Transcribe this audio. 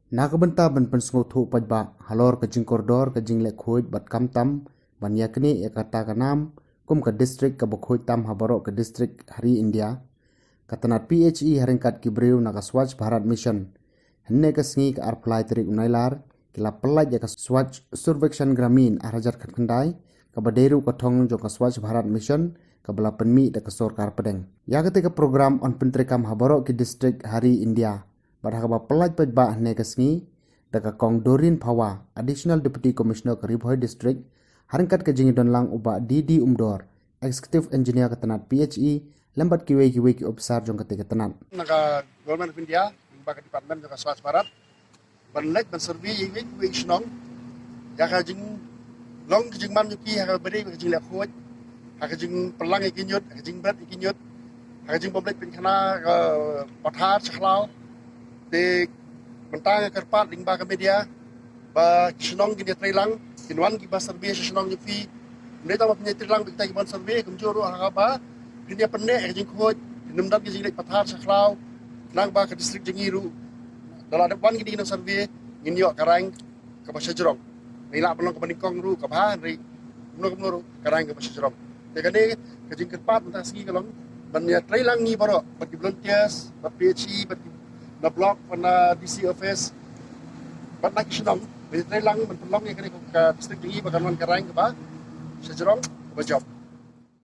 Nakabenta ban pensengothu pajba halor ke jing koridor ke jing lek Khuid bat kam tam ban yakni ekata kanam kum ke distrik ke Khuid tam Baroh ke distrik hari India katanat PHE haringkat kibriu naka Swachh Bharat Mission henne ke sengi ke arplai terik unailar kila pelaj ya ke Swachh Survekshan Gramin arajar khandai ke baderu ke thong jo ke Swachh Bharat Mission ke bela penmi de ke sorkar Pdeng ya ketika program on pentrikam Baroh ke distrik hari India pada kaba pelaj pajba hne kesngi daga kong Dorin Phawa Additional Deputy Commissioner ke Ribhoi District haringkat ke jingi donlang uba Didi Umdor Executive Engineer ketenat PHE lambat kiwe ki officer jong ketika tenan naga Government of India Lyngba Department juga Swachh Bharat banlek ban survey wik snong ya ka jing long jing mam yuki ha beri ke jing lek Khuid ha ka jing pelang ikinyut ha jing bat ikinyut ha jing public pin khana pathat chkhlau de mentang kerpat Lyngba ke media ba snong gini trailang kinwan ki ba survey snong yuki mereka punya trailang kita ki ban survey kumjuru ha ba dia pendek jing Khuid nemdat ki jing lek pathat chkhlau nang ba ke distrik jingiru dalam depan gini nak survey ngin yok karang ke pasar jerong nilak belum ke bandingkong ru ke bahan ri menurut karang ke pasar jerong jadi ke jing kerpat mentang segi kalong banyak trailang ni Baroh bagi volunteers bagi PHE bagi na block pada DC office bat nak senang bagi trailang mentolong yang kena ke distrik jingi bagaimana karang ke bah pasar jerong ke job